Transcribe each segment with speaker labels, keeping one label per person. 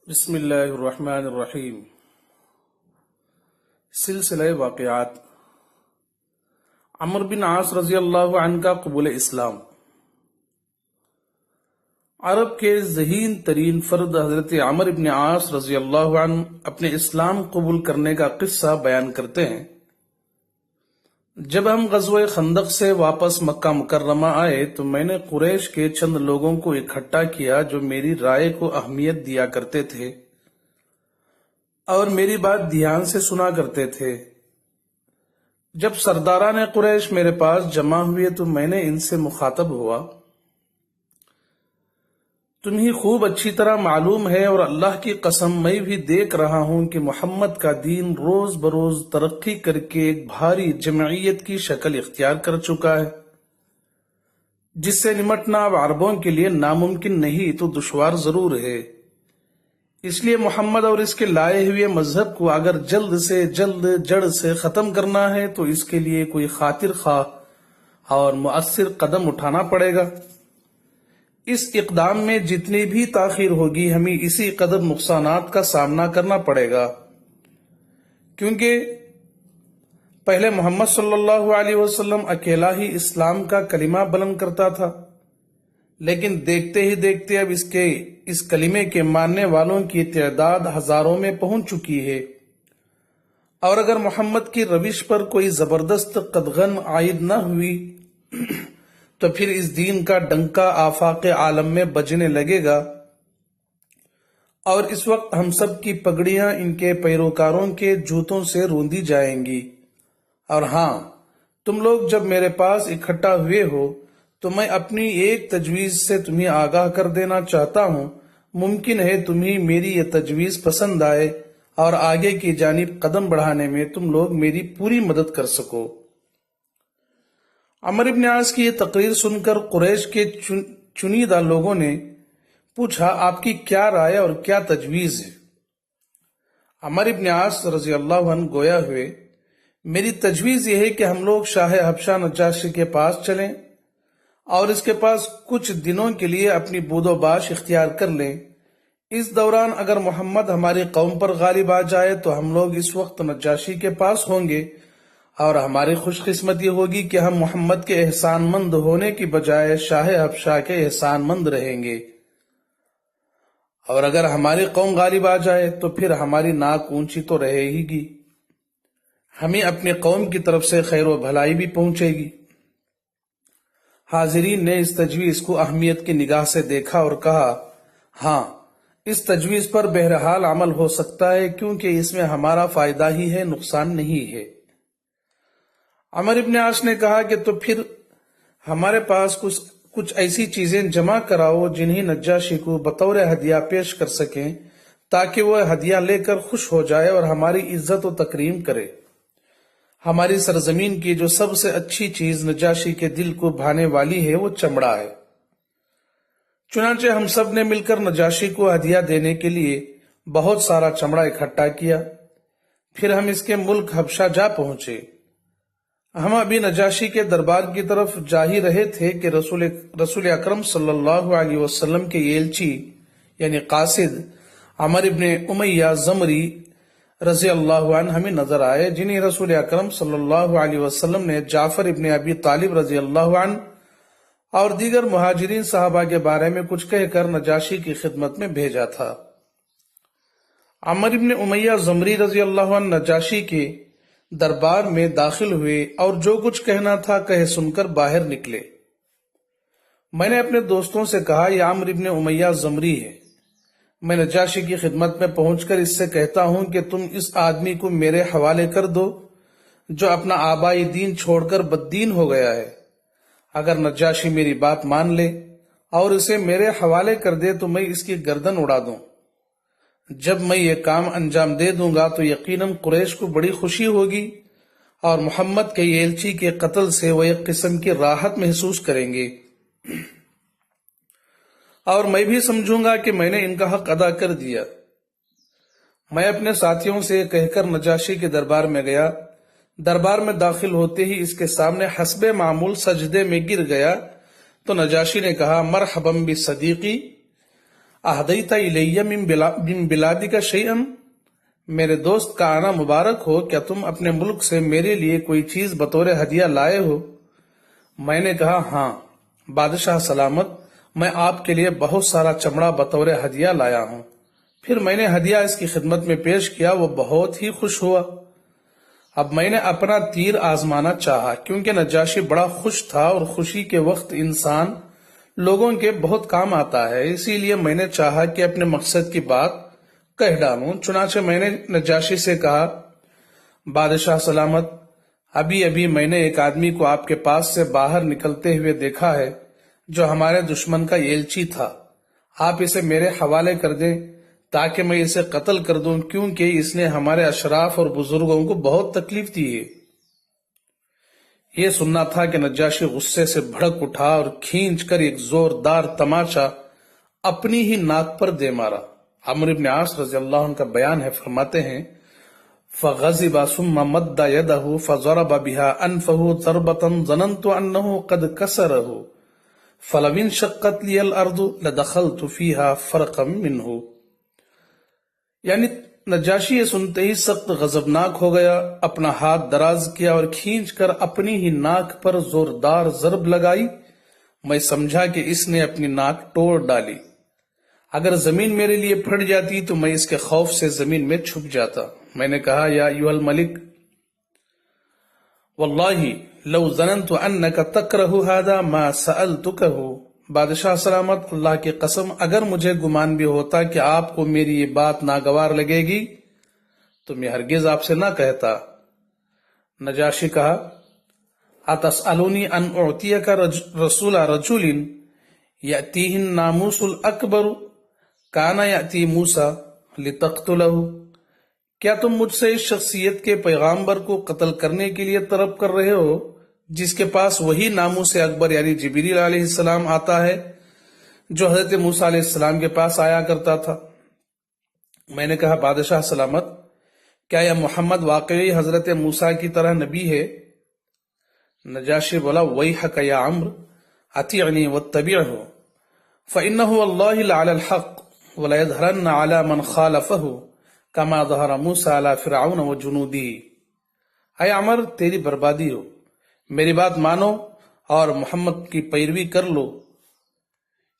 Speaker 1: بسم اللہ الرحمن الرحیم۔ سلسلہ واقعات عمرو بن عاص رضی اللہ عنہ کا قبول اسلام۔ عرب کے ذہین ترین فرد حضرت عمرو بن عاص رضی اللہ عنہ اپنے اسلام قبول کرنے کا قصہ بیان کرتے ہیں۔ جب ہم غزوہ خندق سے واپس مکہ مکرمہ آئے تو میں نے قریش کے چند لوگوں کو اکٹھا کیا جو میری رائے کو اہمیت دیا کرتے تھے اور میری بات دھیان سے سنا کرتے تھے۔ جب سرداران قریش میرے پاس جمع ہوئے تو میں نے ان سے مخاطب ہوا، تمہیں خوب اچھی طرح معلوم ہے اور اللہ کی قسم میں بھی دیکھ رہا ہوں کہ محمد کا دین روز بروز ترقی کر کے ایک بھاری جمعیت کی شکل اختیار کر چکا ہے، جس سے نمٹنا اب عربوں کے لیے ناممکن نہیں تو دشوار ضرور ہے۔ اس لیے محمد اور اس کے لائے ہوئے مذہب کو اگر جلد سے جلد جڑ سے ختم کرنا ہے تو اس کے لیے کوئی خاطر خواہ اور مؤثر قدم اٹھانا پڑے گا۔ اس اقدام میں جتنی بھی تاخیر ہوگی ہمیں اسی قدر نقصانات کا سامنا کرنا پڑے گا، کیونکہ پہلے محمد صلی اللہ علیہ وسلم اکیلا ہی اسلام کا کلمہ بلند کرتا تھا، لیکن دیکھتے ہی دیکھتے اب اس کلمے کے ماننے والوں کی تعداد ہزاروں میں پہنچ چکی ہے، اور اگر محمد کی روش پر کوئی زبردست قدغن عائد نہ ہوئی تو پھر اس دین کا ڈنکا آفاق عالم میں بجنے لگے گا، اور اس وقت ہم سب کی پگڑیاں ان کے پیروکاروں کے جوتوں سے روندی جائیں گی۔ اور ہاں، تم لوگ جب میرے پاس اکٹھا ہوئے ہو تو میں اپنی ایک تجویز سے تمہیں آگاہ کر دینا چاہتا ہوں، ممکن ہے تمہیں میری یہ تجویز پسند آئے اور آگے کی جانب قدم بڑھانے میں تم لوگ میری پوری مدد کر سکو۔ عمرو بن عاص کی یہ تقریر سن کر قریش کے چنیدہ لوگوں نے پوچھا، آپ کی کیا رائے اور کیا تجویز ہے؟ عمرو بن عاص رضی اللہ عنہ گویا ہوئے، میری تجویز یہ ہے کہ ہم لوگ شاہ حبشہ نجاشی کے پاس چلیں اور اس کے پاس کچھ دنوں کے لیے اپنی بود و باش اختیار کر لیں۔ اس دوران اگر محمد ہماری قوم پر غالب آ جائے تو ہم لوگ اس وقت نجاشی کے پاس ہوں گے، اور ہماری خوش قسمتی ہوگی کہ ہم محمد کے احسان مند ہونے کی بجائے شاہ حبشہ کے احسان مند رہیں گے، اور اگر ہماری قوم غالب آ جائے تو پھر ہماری ناک اونچی تو رہے گی، ہمیں اپنی قوم کی طرف سے خیر و بھلائی بھی پہنچے گی۔ حاضرین نے اس تجویز کو اہمیت کی نگاہ سے دیکھا اور کہا، ہاں، اس تجویز پر بہرحال عمل ہو سکتا ہے، کیونکہ اس میں ہمارا فائدہ ہی ہے، نقصان نہیں ہے۔ عمرو بن عاص نے کہا کہ تو پھر ہمارے پاس کچھ ایسی چیزیں جمع کراؤ جنہیں نجاشی کو بطور ہدیہ پیش کر سکیں، تاکہ وہ ہدیہ لے کر خوش ہو جائے اور ہماری عزت و تکریم کرے۔ ہماری سرزمین کی جو سب سے اچھی چیز نجاشی کے دل کو بھانے والی ہے وہ چمڑا ہے۔ چنانچہ ہم سب نے مل کر نجاشی کو ہدیہ دینے کے لیے بہت سارا چمڑا اکٹھا کیا۔ پھر ہم اس کے ملک حبشہ جا پہنچے۔ ہم ابھی نجاشی کے دربار کی طرف جا ہی رہے تھے کہ رسول اکرم صلی اللہ علیہ وسلم کے ایلچی یعنی قاصد عمرو بن امیہ زمری رضی اللہ عنہ ہمیں نظر آئے، جنہیں رسول اکرم صلی اللہ علیہ وسلم نے جعفر ابن ابی طالب رضی اللہ عنہ اور دیگر مہاجرین صحابہ کے بارے میں کچھ کہہ کر نجاشی کی خدمت میں بھیجا تھا۔ عمرو بن امیہ زمری رضی اللہ عنہ نجاشی کے دربار میں داخل ہوئے اور جو کچھ کہنا تھا کہے سن کر باہر نکلے۔ میں نے اپنے دوستوں سے کہا، یہ عمرو بن امیہ زمری ہے، میں نجاشی کی خدمت میں پہنچ کر اس سے کہتا ہوں کہ تم اس آدمی کو میرے حوالے کر دو جو اپنا آبائی دین چھوڑ کر بددین ہو گیا ہے۔ اگر نجاشی میری بات مان لے اور اسے میرے حوالے کر دے تو میں اس کی گردن اڑا دوں۔ جب میں یہ کام انجام دے دوں گا تو یقیناً قریش کو بڑی خوشی ہوگی اور محمد کے ایلچی کے قتل سے وہ ایک قسم کی راحت محسوس کریں گے، اور میں بھی سمجھوں گا کہ میں نے ان کا حق ادا کر دیا۔ میں اپنے ساتھیوں سے کہہ کر نجاشی کے دربار میں گیا۔ دربار میں داخل ہوتے ہی اس کے سامنے حسب معمول سجدے میں گر گیا تو نجاشی نے کہا، مرحبا بصدیقی، अहदैता इलैया मिन बिलादिका शैअन, मेरे दोस्त का आना मुबारक हो, क्या तुम अपने मुल्क से मेरे लिए कोई चीज बतौर हदिया लाए हो? मैंने कहा हाँ बादशाह सलामत, मैं आपके लिए बहुत सारा चमड़ा बतौर हदिया लाया हूं। फिर मैंने हदिया इसकी खिदमत में पेश किया, वो बहुत ही खुश हुआ। अब मैंने अपना तीर आजमाना चाहा, क्योंकि नजाशी बड़ा खुश था और खुशी के वक्त इंसान लोगों के बहुत काम आता है, इसीलिए मैंने चाहा कि अपने मकसद की बात कह डालूं। चुनाचे मैंने नजाशी से कहा, बादशाह सलामत, अभी अभी मैंने एक आदमी को आपके पास से बाहर निकलते हुए देखा है जो हमारे दुश्मन का एलची था। आप इसे मेरे हवाले कर दें ताकि मैं इसे कत्ल कर दूं, क्योंकि इसने हमारे अशराफ और बुजुर्गों को बहुत तकलीफ दी है। ये सुनना था कि नज्जाशी गुस्से से भड़क उठा और खींचकर एक जोरदार तमाचा अपनी ही नाक पर दे मारा। अमर इब्न आस रज़ी अल्लाह अन्हु का बयान है, फरमाते हैं फ़ग़ज़िबा सुम्मा मद्दा यदहु फ़ज़रब बिहा अनफ़हु ज़रबतन ज़ननतु अन्नहु क़द कसरहु फ़लव इंशक़्क़त लियल अर्दु लदख़लतु फ़ीहा फ़रक़म मिन्हु। यानी नजाशी ये सुनते ही सख्त गजबनाक हो गया, अपना हाथ दराज किया और खींचकर अपनी ही नाक पर जोरदार जरब लगाई। मैं समझा कि इसने अपनी नाक तोड़ डाली। अगर जमीन मेरे लिए फट जाती तो मैं इसके खौफ से जमीन में छुप जाता। मैंने कहा, या अय्युहल मलिक, वल्लाही लौ ज़ननतु अन्नका तकरहु हादा मा सअलतुकहु। बादशाह सलामत, अल्लाह की कसम, अगर मुझे गुमान भी होता कि आपको मेरी ये बात नागवार लगेगी तो मैं हरगिज आपसे ना कहता। नजाशी कहा, अतसअलुनी अन उअतियका रसूला रजुलिन यअतीहिन नामुसुल अकबर काना यअती मूसा लितक़्तुलहु। क्या तुम मुझसे इस शख्सियत के पैगाम्बर को कत्ल करने के लिए तलब कर रहे हो जिसके पास वही नामूस अकबर यानी जिब्रील अलैहिस्सलाम आता है जो हजरत मूसा अलैहिस्सलाम के पास आया करता था? मैंने कहा, बादशाह सलामत, क्या यह मोहम्मद वाकई हजरत मूसा की तरह नबी है? नजाशी बोला, वही हक या अम्र अतिअनी वत्तबिअहु फ़इन्नहु वल्लाहि लअलल हक़ वला यज़हरन्न अला मन ख़ालफ़हु कमा ज़हरा मूसा अला फ़िरऔन व जुनूदिही। ऐ अमर, तेरी बर्बादी हो, मेरी बात मानो और मोहम्मद की पैरवी कर लो,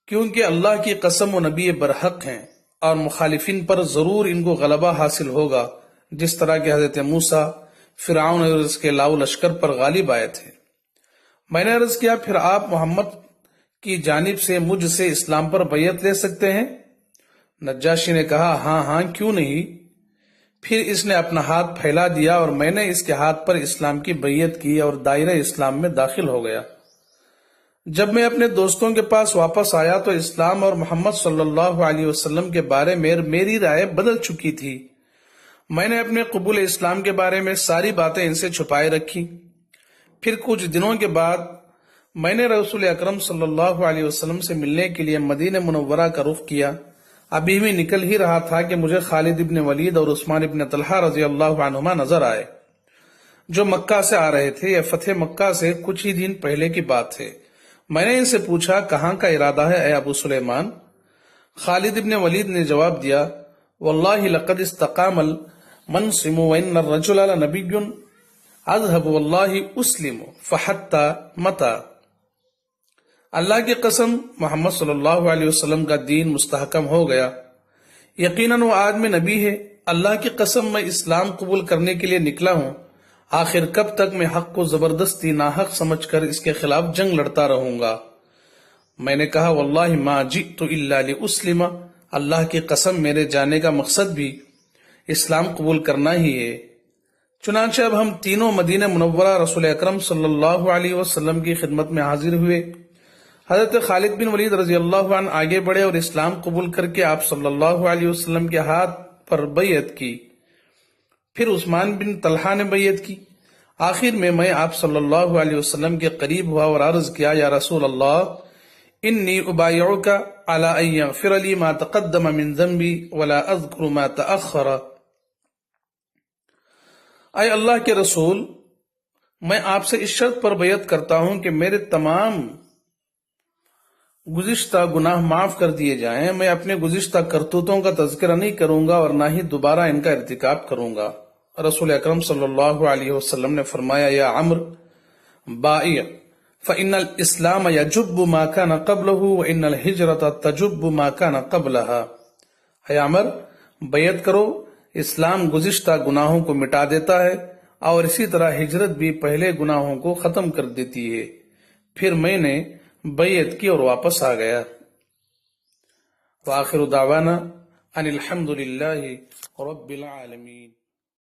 Speaker 1: क्योंकि अल्लाह की कसम वो नबी बरहक हैं और मुखालिफिन पर जरूर इनको गलबा हासिल होगा, जिस तरह के हजरत मूसा फिरौन और उसके लाउ लश्कर पर गालिब आए थे। मैंने अर्ज किया, फिर आप मोहम्मद की जानिब से मुझसे इस्लाम पर बैयत ले सकते हैं? नज्जाशी ने कहा, हाँ हाँ, क्यों नहीं। फिर इसने अपना हाथ फैला दिया और मैंने इसके हाथ पर इस्लाम की बैयत की और दायरा इस्लाम में दाखिल हो गया। जब मैं अपने दोस्तों के पास वापस आया तो इस्लाम और मोहम्मद सल्लल्लाहु अलैहि वसल्लम के बारे में मेरी राय बदल चुकी थी। मैंने अपने कबूल इस्लाम के बारे में सारी बातें इनसे छुपाए रखी। फिर कुछ दिनों के बाद मैंने रसूल अकरम सल्लल्लाहु अलैहि वसल्लम से मिलने के लिए मदीना मुनव्वरा का रुख किया। अभी भी निकल ही रहा था कि मुझे खालिद इब्न वलीद और उस्मान इब्न तलहा रजी अल्लाह अन्हुमा नजर आए, जो मक्का से आ रहे थे। यह फतेह मक्का से कुछ ही दिन पहले की बात है। मैंने इनसे पूछा, कहाँ का इरादा है ए अबू सुलेमान? खालिद इब्न वलीद ने जवाब दिया, वल्लाहि लक़द इस्तक़ामल मनसिमु व इन्नर रजुला लनबिय्युन अज़हबु वल्लाहि उस्लिमु फहत्ता मता। अल्लाह की कसम, मोहम्मद सल्लल्लाहु अलैहि वसल्लम का दीन मुस्तहकम हो गया। यकीनन वो आदमी नबी है। अल्लाह की कसम, मैं इस्लाम कबूल करने के लिए निकला हूँ। आखिर कब तक मैं हक को जबरदस्ती नाहक समझकर इसके खिलाफ जंग लड़ता रहूंगा? मैंने कहा, वल्लाहि मा जिअतु इल्ला लिउस्लिमा, अल्लाह की कसम, मेरे जाने का मकसद भी इस्लाम कबूल करना ही है। चुनांचे अब हम तीनों मदीना मुनव्वरा रसूल अकरम सल्लल्लाहु अलैहि वसल्लम की खिदमत में हाजिर हुए। हजरत खालिद बिन वलीद रजी अल्लाह अन्हु आगे बढ़े और इस्लाम कबूल करके आप सल्लल्लाहु अलैहि वसल्लम के हाथ पर बैयत की। फिर उस्मान बिन तलहा ने बैयत की। आखिर में मैं आप सल्लल्लाहु अलैहि वसल्लम के करीब हुआ और अर्ज किया, या रसूल अल्लाह, इन्नी उबायउका अला अन यग़फिर ली मा तक़द्दम मिन ज़ंबी वला अज़कुरु मा तअख़्ख़र। ऐ अल्लाह के रसूल, मैं आपसे इस शर्त पर बैयत करता हूं कि मेरे तमाम गुज़िश्ता गुनाह माफ कर दिए जाएं, मैं अपने गुज़िश्ता करतूतों का तज़किरा नहीं करूंगा और ना ही दोबारा इनका इर्तिकाब करूंगा। रसूल अकरम सल्लल्लाहु अलैहि वसल्लम ने फरमाया, या अम्र बाइ फ़इन्नल इस्लाम यजुब्बु मा कान क़ब्लहु व इन्नल हिजरत तजुब्बु मा कान क़ब्लहा। है अमर, बैयत करो, इस्लाम गुज़िश्ता गुनाहों को मिटा देता है और इसी तरह हिजरत भी पहले गुनाहों को खत्म कर देती है। फिर मैंने बैयत की और वापस आ गया। व आखिरु दावाना अनिल हम्दुलिल्लाहि रब्बिल आलमीन।